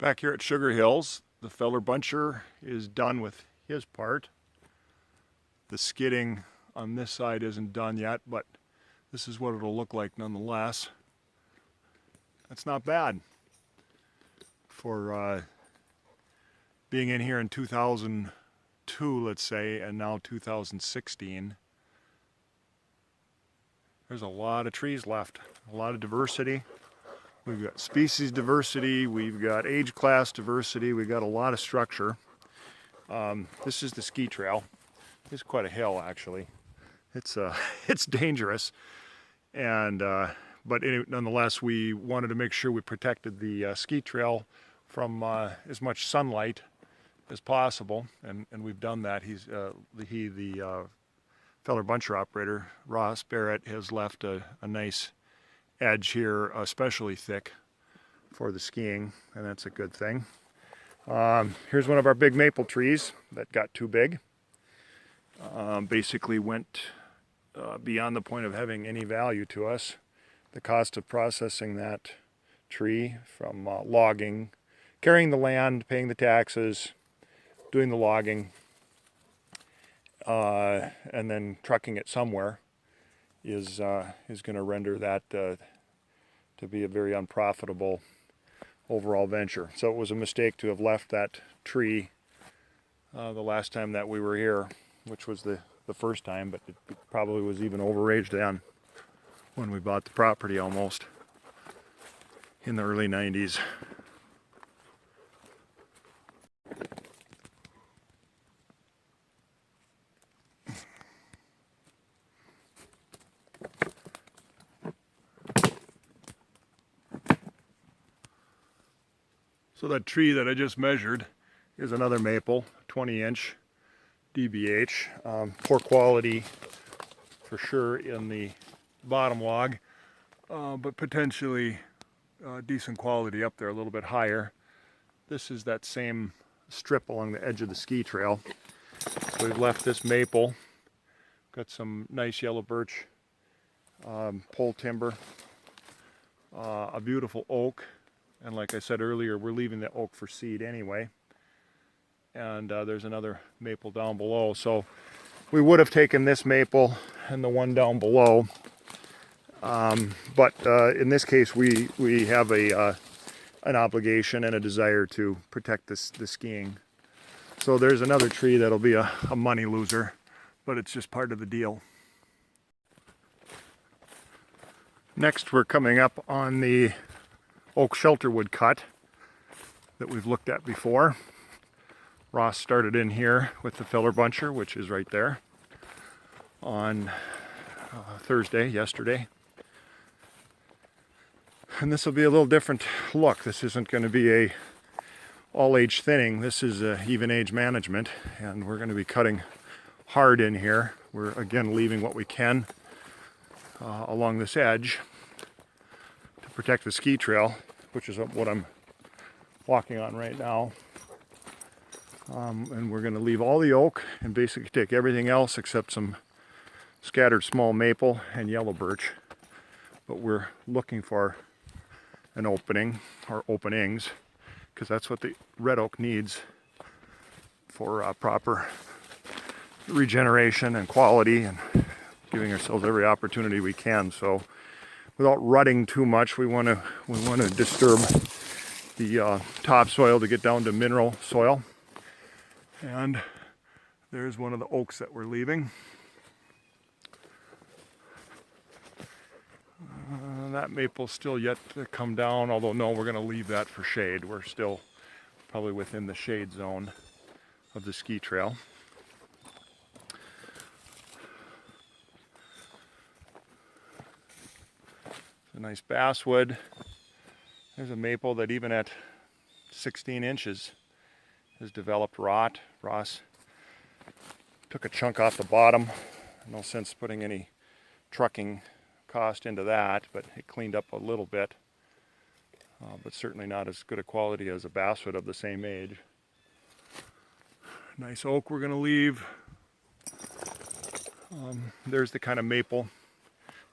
Back here at Sugar Hills, the feller buncher is done with his part. The skidding on this side isn't done yet, but this is what it'll look like nonetheless. That's not bad for being in here in 2002, let's say, and now 2016. There's a lot of trees left, a lot of diversity. We've got species diversity, we've got age class diversity, we've got a lot of structure. This is the ski trail. It's quite a hill, actually. It's it's dangerous, and but nonetheless, we wanted to make sure we protected the ski trail from as much sunlight as possible, and we've done that. The feller buncher operator, Ross Barrett, has left a nice edge here, especially thick for the skiing, and that's a good thing. Here's one of our big maple trees that got too big. Basically went beyond the point of having any value to us. The cost of processing that tree from logging, carrying the land, paying the taxes, doing the logging, and then trucking it somewhere is going to render that to be a very unprofitable overall venture. So it was a mistake to have left that tree the last time that we were here, which was the first time, but it probably was even overaged then when we bought the property almost in the early 90s. So that tree that I just measured is another maple, 20-inch DBH. Poor quality for sure in the bottom log, but potentially decent quality up there, a little bit higher. This is that same strip along the edge of the ski trail. So we've left this maple, got some nice yellow birch pole timber, a beautiful oak. And like I said earlier, we're leaving the oak for seed anyway. And there's another maple down below. So we would have taken this maple and the one down below. But in this case, we have an obligation and a desire to protect the skiing. So there's another tree that'll be a money loser, but it's just part of the deal. Next, we're coming up on the oak Shelterwood cut that we've looked at before. Ross started in here with the filler buncher, which is right there, on yesterday. And this will be a little different look. This isn't going to be a all-age thinning. This is even age management, and we're going to be cutting hard in here. We're again leaving what we can along this edge to protect the ski trail, which is what I'm walking on right now. And we're going to leave all the oak and basically take everything else except some scattered small maple and yellow birch. But we're looking for an opening, or openings, because that's what the red oak needs for proper regeneration and quality, and giving ourselves every opportunity we can. So without rutting too much, we want to disturb the topsoil to get down to mineral soil. And there's one of the oaks that we're leaving. That maple's still yet to come down, although no, we're going to leave that for shade. We're still probably within the shade zone of the ski trail. A nice basswood. There's a maple that even at 16 inches has developed rot. Ross took a chunk off the bottom. No sense putting any trucking cost into that, but it cleaned up a little bit. But certainly not as good a quality as a basswood of the same age. Nice oak we're going to leave. There's the kind of maple,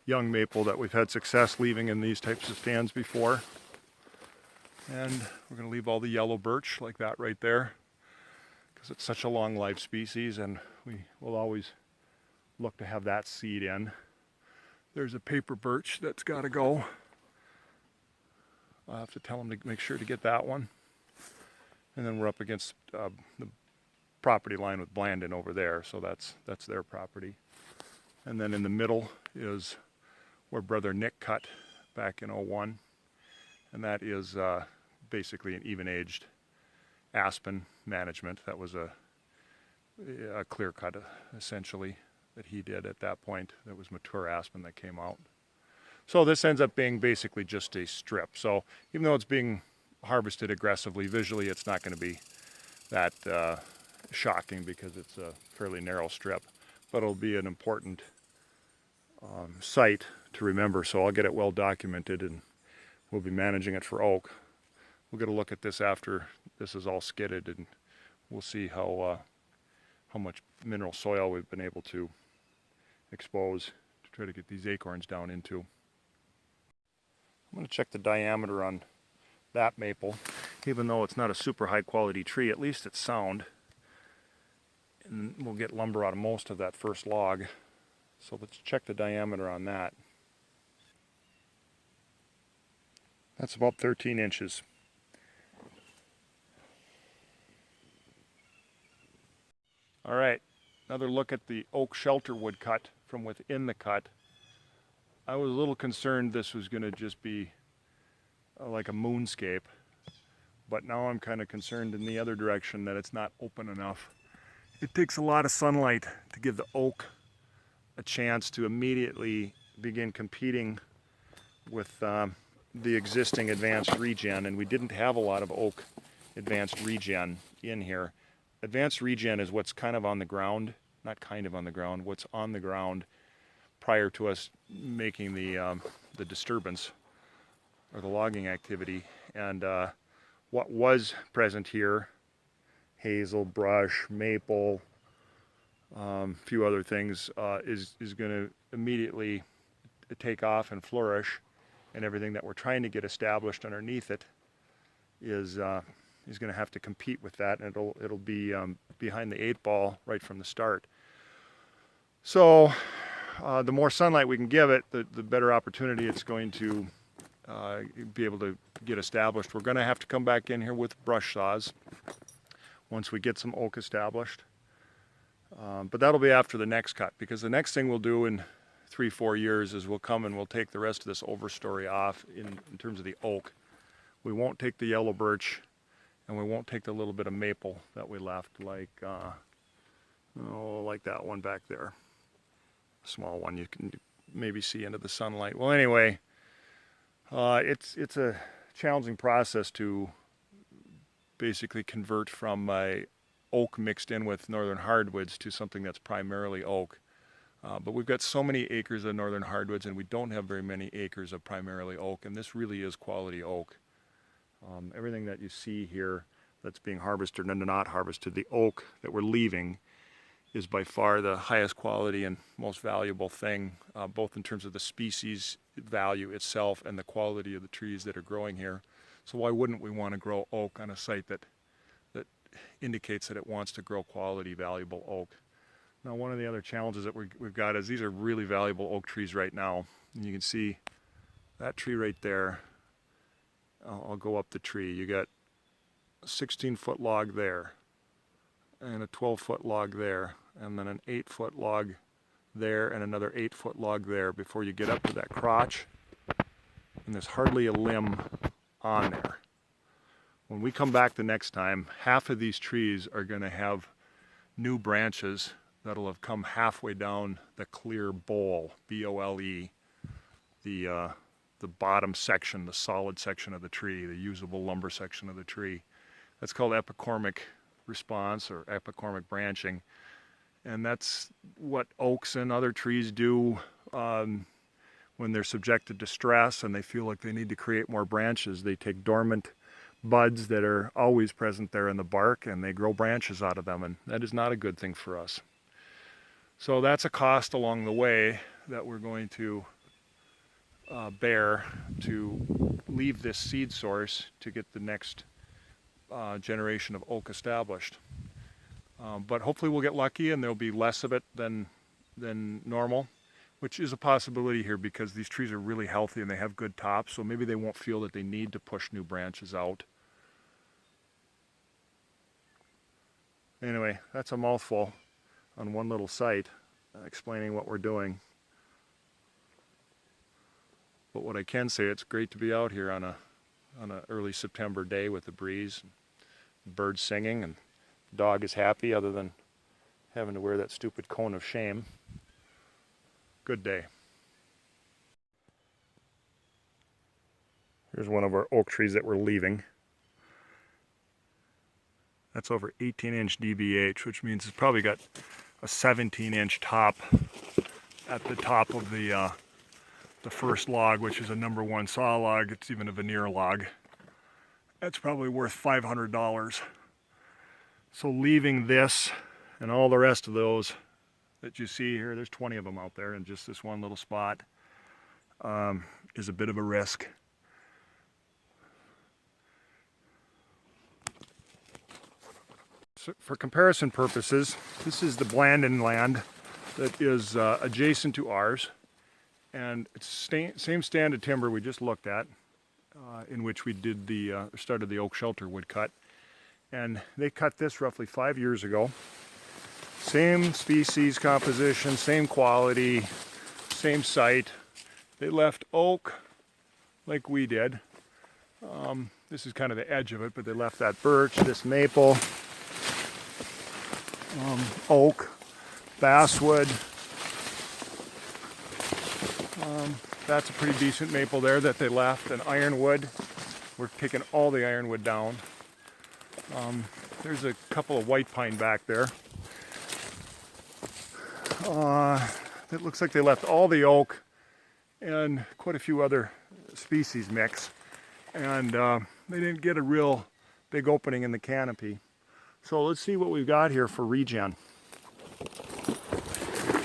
young maple, that we've had success leaving in these types of stands before. And we're going to leave all the yellow birch like that right there, because it's such a long life species, and we will always look to have that seed in. There's a paper birch that's got to go. I'll have to tell them to make sure to get that one. And then we're up against the property line with Blandon over there, so that's their property. And then in the middle is where Brother Nick cut back in '01, and that is basically an even-aged aspen management. That was a clear cut, essentially, that he did at that point. That was mature aspen that came out. So this ends up being basically just a strip. So even though it's being harvested aggressively, visually it's not going to be that shocking because it's a fairly narrow strip. But it'll be an important site to remember, so I'll get it well documented, and we'll be managing it for oak. We'll get a look at this after this is all skidded, and we'll see how much mineral soil we've been able to expose to try to get these acorns down into. I'm going to check the diameter on that maple. Even though it's not a super high quality tree, at least it's sound. And we'll get lumber out of most of that first log. So let's check the diameter on that. That's about 13 inches. All right, another look at the oak Shelterwood cut from within the cut. I was a little concerned this was going to just be like a moonscape, but now I'm kind of concerned in the other direction that it's not open enough. It takes a lot of sunlight to give the oak a chance to immediately begin competing with the existing advanced regen, and we didn't have a lot of oak advanced regen in here. Advanced regen is what's kind of on the ground, not kind of on the ground, what's on the ground prior to us making the disturbance or the logging activity. And what was present here, hazel, brush, maple, a few other things, is going to immediately take off and flourish, and everything that we're trying to get established underneath it is going to have to compete with that, and it'll be behind the 8-ball right from the start. So the more sunlight we can give it, the better opportunity it's going to be able to get established. We're going to have to come back in here with brush saws once we get some oak established. But that'll be after the next cut, because the next thing we'll do in 3-4 years is we'll come and we'll take the rest of this overstory off in terms of the oak. We won't take the yellow birch, and we won't take the little bit of maple that we left, like that one back there. A small one you can maybe see into the sunlight. Well, anyway, it's a challenging process to basically convert from oak mixed in with northern hardwoods to something that's primarily oak. But we've got so many acres of northern hardwoods, and we don't have very many acres of primarily oak, and this really is quality oak. Everything that you see here that's being harvested and not harvested, the oak that we're leaving is by far the highest quality and most valuable thing, both in terms of the species value itself and the quality of the trees that are growing here. So why wouldn't we want to grow oak on a site that indicates that it wants to grow quality, valuable oak? Now, one of the other challenges that we've got is these are really valuable oak trees right now. And you can see that tree right there. I'll go up the tree. You got a 16-foot log there, and a 12-foot log there, and then an 8-foot log there, and another 8-foot log there before you get up to that crotch. And there's hardly a limb on there. When we come back the next time, half of these trees are going to have new branches that'll have come halfway down the clear bole, B-O-L-E, the bottom section, the solid section of the tree, the usable lumber section of the tree. That's called epicormic response or epicormic branching. And that's what oaks and other trees do when they're subjected to stress and they feel like they need to create more branches. They take dormant buds that are always present there in the bark and they grow branches out of them, and that is not a good thing for us. So that's a cost along the way that we're going to bare to leave this seed source to get the next generation of oak established. But hopefully we'll get lucky and there'll be less of it than normal, which is a possibility here because these trees are really healthy and they have good tops, so maybe they won't feel that they need to push new branches out. Anyway, that's a mouthful on one little site explaining what we're doing. But what I can say, it's great to be out here on a early September day with the breeze, birds singing, and the dog is happy other than having to wear that stupid cone of shame. Good day. Here's one of our oak trees that we're leaving. That's over 18-inch DBH, which means it's probably got a 17-inch top at the top of the first log, which is a #1 saw log. It's even a veneer log. That's probably worth $500. So leaving this and all the rest of those that you see here, there's 20 of them out there in just this one little spot, is a bit of a risk. So for comparison purposes, this is the Blandon land that is adjacent to ours, and it's same stand of timber we just looked at, in which we did started the oak Shelterwood cut, and they cut this roughly 5 years ago. Same species composition, same quality, same site. They left oak like we did. This is kind of the edge of it, but they left that birch, this maple, oak, basswood. That's a pretty decent maple there that they left, and ironwood. We're taking all the ironwood down. There's a couple of white pine back there. It looks like they left all the oak and quite a few other species mix, and they didn't get a real big opening in the canopy. So let's see what we've got here for regen.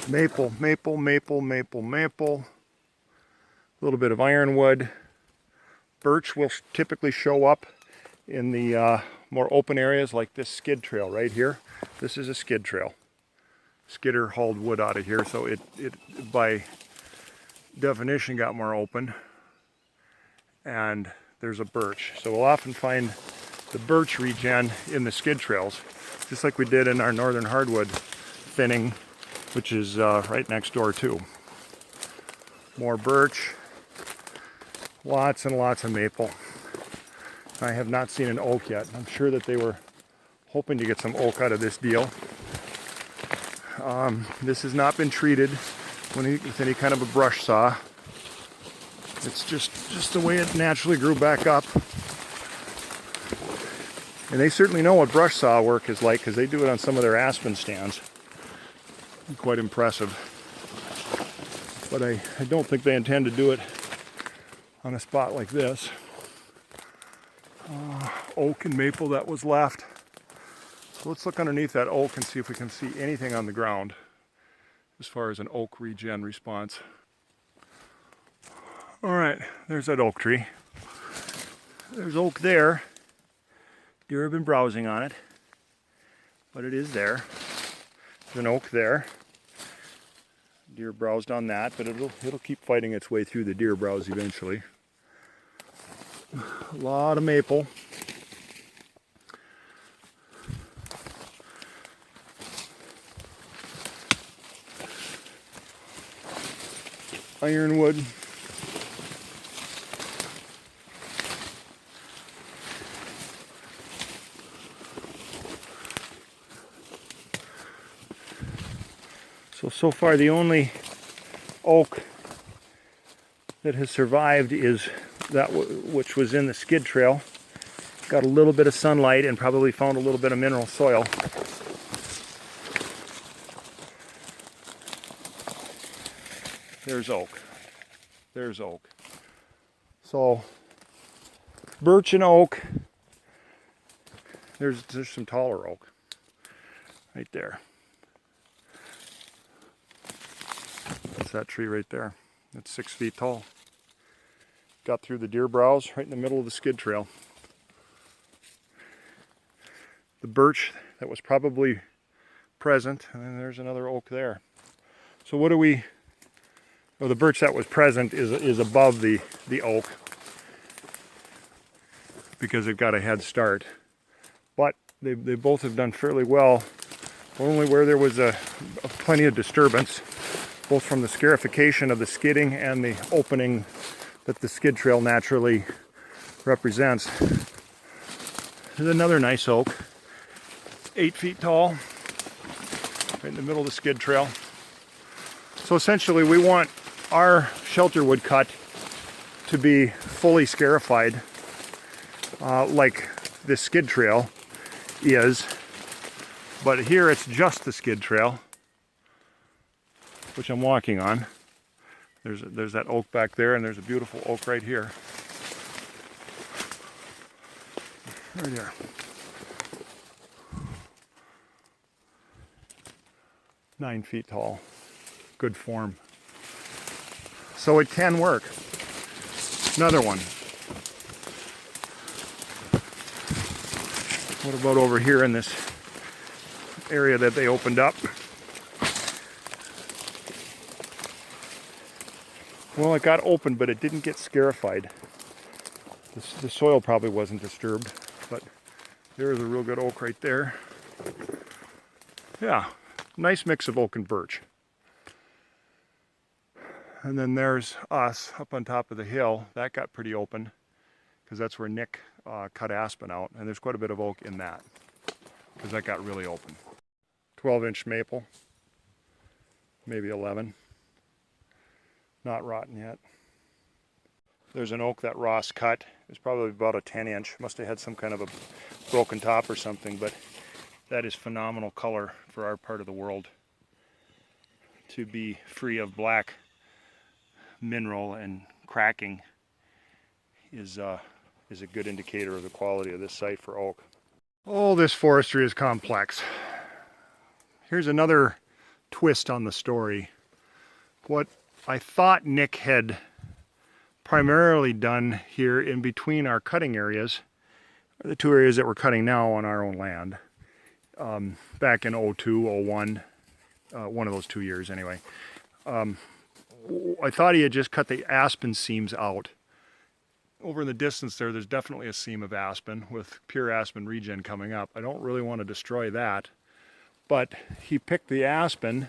Maple, maple, maple, maple, maple. A little bit of ironwood. Birch will typically show up in the more open areas like this skid trail right here. This is a skid trail. Skidder hauled wood out of here, so it by definition got more open. And there's a birch. So we'll often find the birch regen in the skid trails, just like we did in our northern hardwood thinning, which is right next door too. More birch, lots and lots of maple. I have not seen an oak yet. I'm sure that they were hoping to get some oak out of this deal. This has not been treated with any kind of a brush saw. It's just the way it naturally grew back up. And they certainly know what brush saw work is like because they do it on some of their aspen stands. Quite impressive. But I don't think they intend to do it on a spot like this. Oak and maple that was left. So let's look underneath that oak and see if we can see anything on the ground as far as an oak regen response. All right, there's that oak tree. There's oak there. Deer have been browsing on it, but it is there. There's an oak there. Deer browsed on that, but it'll keep fighting its way through the deer browse eventually. A lot of maple. Ironwood. So far the only oak that has survived is that which was in the skid trail. Got a little bit of sunlight and probably found a little bit of mineral soil. There's oak. There's oak. So birch and oak. There's some taller oak right there. That's that tree right there. It's 6 feet tall. got through the deer browse right in the middle of the skid trail. The birch that was probably present, and then there's another oak there. So what do we, well, the birch that was present is above the oak because it got a head start. But they both have done fairly well, only where there was plenty of disturbance, both from the scarification of the skidding and the opening that the skid trail naturally represents. There's another nice oak, 8 feet tall, right in the middle of the skid trail. So essentially we want our Shelterwood cut to be fully scarified, like this skid trail is, but here it's just the skid trail, which I'm walking on. There's that oak back there, and there's a beautiful oak right here. Right there. Nine feet tall. Good form. So it can work. Another one. What about over here in this area that they opened up? Well, it got open, but it didn't get scarified. The soil probably wasn't disturbed, but there's a real good oak right there. Yeah, nice mix of oak and birch. And then there's us up on top of the hill. That got pretty open because that's where Nick cut aspen out, and there's quite a bit of oak in that because that got really open. 12-inch maple, maybe 11. Not rotten yet. There's an oak that Ross cut. It's probably about a 10-inch. Must have had some kind of a broken top or something, but that is phenomenal color for our part of the world. To be free of black mineral and cracking is a good indicator of the quality of this site for oak. Oh, this forestry is complex. Here's another twist on the story. What I thought Nick had primarily done here in between our cutting areas, the two areas that we're cutting now on our own land, back in 02, 01, one of those 2 years anyway. I thought he had just cut the aspen seams out. Over in the distance there's definitely a seam of aspen with pure aspen regen coming up. I don't really want to destroy that, but he picked the aspen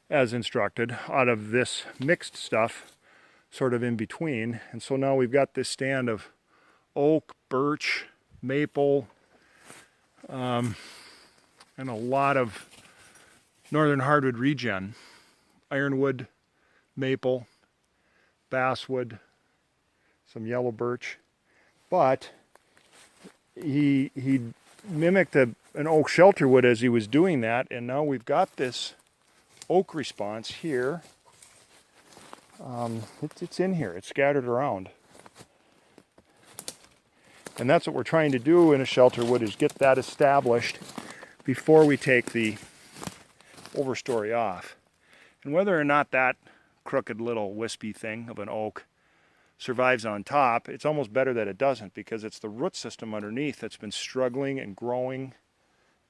as instructed out of this mixed stuff sort of in between, and so now we've got this stand of oak, birch, maple, and a lot of northern hardwood regen, ironwood, maple, basswood, some yellow birch, but he mimicked an oak Shelterwood as he was doing that, and now we've got this oak response here. It's in here, it's scattered around. And that's what we're trying to do in a Shelterwood, is get that established before we take the overstory off. And whether or not that crooked little wispy thing of an oak survives on top, it's almost better that it doesn't, because it's the root system underneath that's been struggling and growing,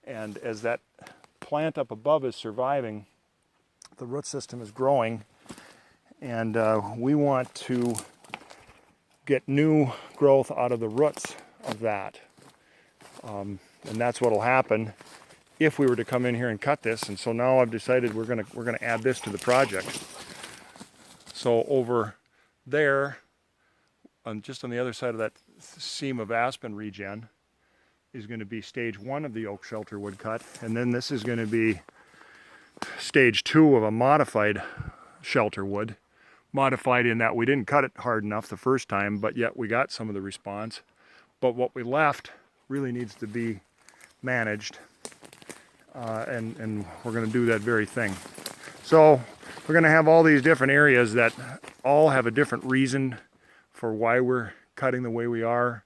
and as that plant up above is surviving, the root system is growing, and we want to get new growth out of the roots of that. And that's what will happen if we were to come in here and cut this. And so now I've decided we're gonna add this to the project. So over there, just on the other side of that seam of aspen regen, is going to be stage 1 of the oak Shelterwood cut, and then this is going to be stage 2 of a modified Shelterwood. Modified in that we didn't cut it hard enough the first time, but yet we got some of the response. But what we left really needs to be managed, and we're going to do that very thing. So we're going to have all these different areas that all have a different reason for why we're cutting the way we are,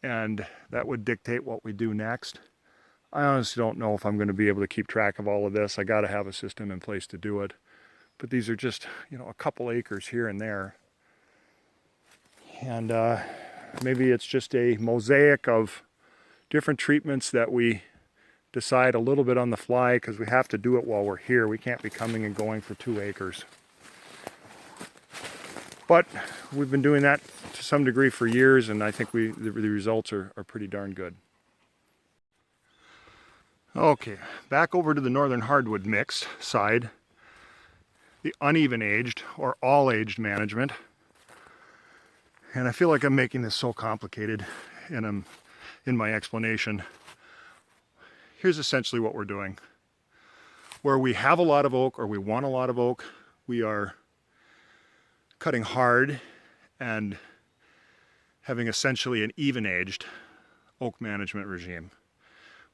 and that would dictate what we do next. I honestly don't know if I'm going to be able to keep track of all of this. I got to have a system in place to do it. But these are just, a couple acres here and there. And maybe it's just a mosaic of different treatments that we decide a little bit on the fly because we have to do it while we're here. We can't be coming and going for 2 acres. But we've been doing that to some degree for years, and I think the results are pretty darn good. Okay, back over to the northern hardwood mix side, the uneven aged or all aged management. And I feel like I'm making this so complicated in my explanation. Here's essentially what we're doing. Where we have a lot of oak or we want a lot of oak, we are cutting hard and having essentially an even aged oak management regime.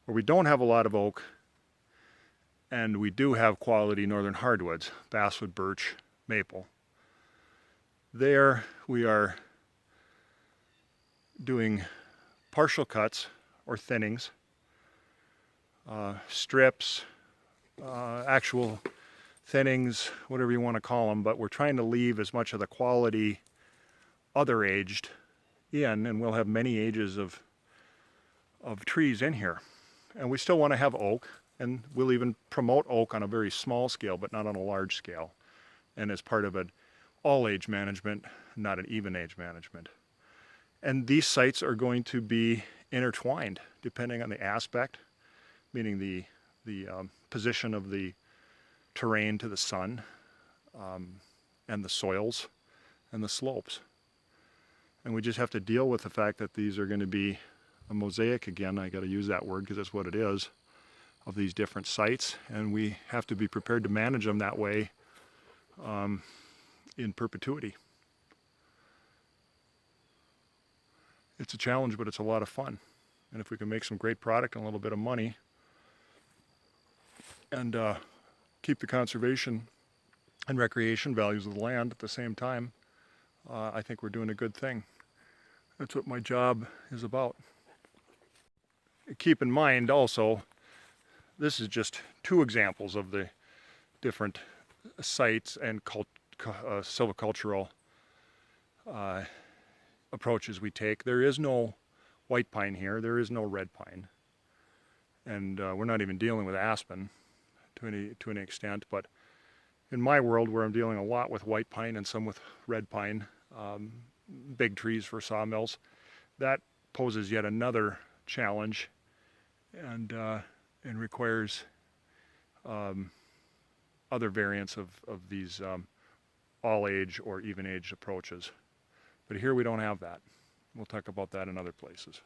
Where we don't have a lot of oak and we do have quality northern hardwoods, basswood, birch, maple. There we are doing partial cuts or thinnings, strips, actual thinnings, whatever you want to call them, but we're trying to leave as much of the quality other aged in, and we'll have many ages of trees in here. And we still want to have oak, and we'll even promote oak on a very small scale, but not on a large scale, and as part of an all age management, not an even age management. And these sites are going to be intertwined depending on the aspect, meaning the position of the terrain to the sun, and the soils and the slopes. And we just have to deal with the fact that these are going to be a mosaic, again, I got to use that word because that's what it is, of these different sites, and we have to be prepared to manage them that way in perpetuity. It's a challenge, but it's a lot of fun. And if we can make some great product and a little bit of money and keep the conservation and recreation values of the land at the same time, I think we're doing a good thing. That's what my job is about. Keep in mind also, this is just 2 examples of the different sites and silvicultural approaches we take. There is no white pine here, there is no red pine, and we're not even dealing with aspen to any extent, but in my world, where I'm dealing a lot with white pine and some with red pine, big trees for sawmills, that poses yet another challenge and requires other variants of these all age or even aged approaches. But here we don't have that. We'll talk about that in other places.